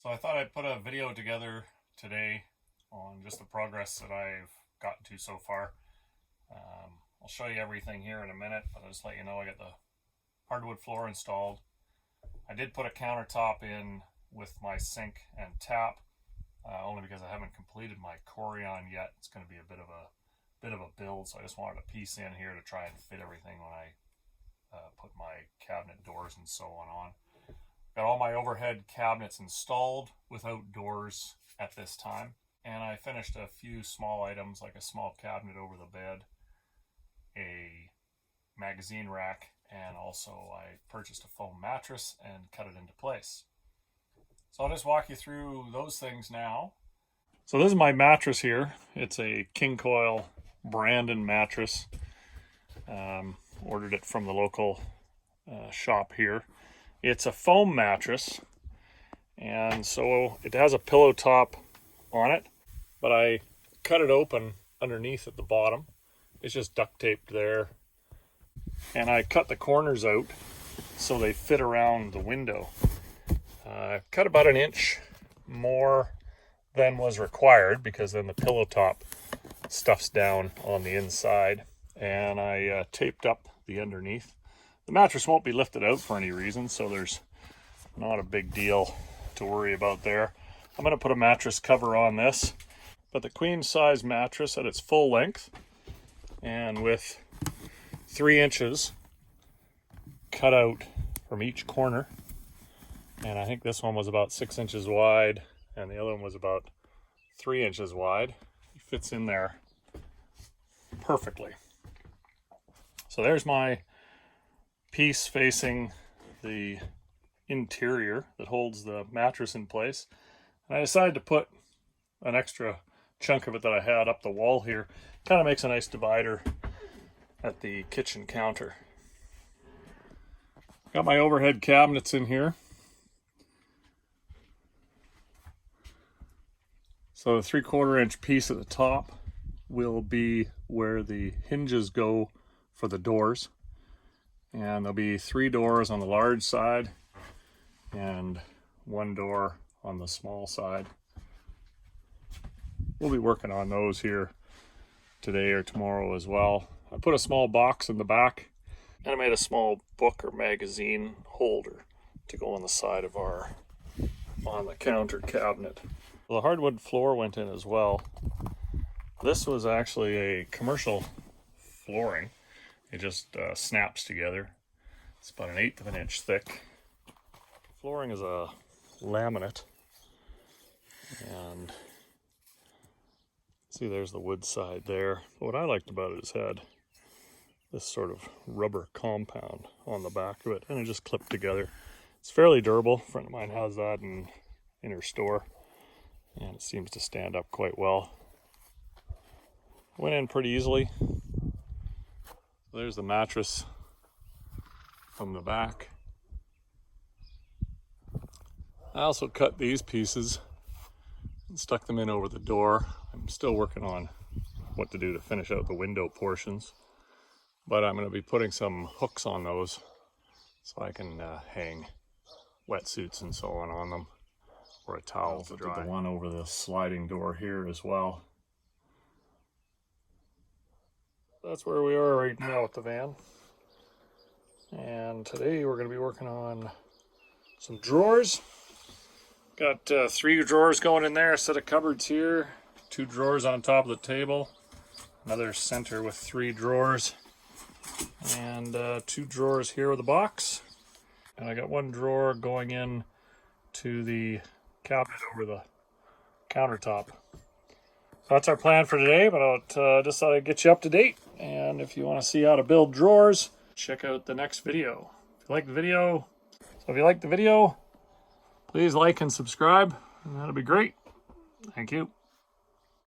So I thought I'd put a video together today on just the progress that I've gotten to so far. I'll show you everything here in a minute, but I'll just let you know I got the hardwood floor installed. I did put a countertop in with my sink and tap, only because I haven't completed my Corian yet. It's going to be a bit of a build, so I just wanted a piece in here to try and fit everything when I put my cabinet doors and so on. Got all my overhead cabinets installed without doors at this time. And I finished a few small items like a small cabinet over the bed, a magazine rack, and also I purchased a foam mattress and cut it into place. So I'll just walk you through those things now. So this is my mattress here. It's a King Coil Brandon mattress. Ordered it from the local shop here. It's a foam mattress, and so it has a pillow top on it, but I cut it open underneath at the bottom. It's just duct taped there, and I cut the corners out so they fit around the window. I cut about an inch more than was required because then the pillow top stuffs down on the inside, and I taped up the underneath. The mattress won't be lifted out for any reason, so there's not a big deal to worry about there. I'm going to put a mattress cover on this, but the queen size mattress at its full length and with 3 inches cut out from each corner, and I think this one was about 6 inches wide and the other one was about 3 inches wide. It fits in there perfectly. So there's my piece facing the interior that holds the mattress in place. And I decided to put an extra chunk of it that I had up the wall here. Kind of makes a nice divider at the kitchen counter. Got my overhead cabinets in here. So the 3/4 inch piece at the top will be where the hinges go for the doors. And there'll be 3 doors on the large side and 1 door on the small side. We'll be working on those here today or tomorrow as well. I put a small box in the back, and I made a small book or magazine holder to go on the side of our on the counter cabinet. The hardwood floor went in as well. This was actually a commercial flooring. It just snaps together. It's about 1/8 of an inch thick. Flooring is a laminate, and see, there's the wood side there. But what I liked about it is it had this sort of rubber compound on the back of it, and it just clipped together. It's fairly durable. A friend of mine has that in her store, and it seems to stand up quite well. Went in pretty easily. There's the mattress from the back. I also cut these pieces and stuck them in over the door. I'm still working on what to do to finish out the window portions, but I'm going to be putting some hooks on those so I can hang wetsuits and so on them, or a towel to dry. I did the one over the sliding door here as well. That's where we are right now with the van. And today we're going to be working on some drawers. Got 3 drawers going in there, a set of cupboards here, 2 drawers on top of the table, another center with 3 drawers, and 2 drawers here with a box. And I got 1 drawer going in to the cabinet over the countertop. That's our plan for today, but I'll just thought I'd get you up to date. And if you want to see how to build drawers, check out the next video. If you like the video, please like and subscribe, and that'll be great. Thank you.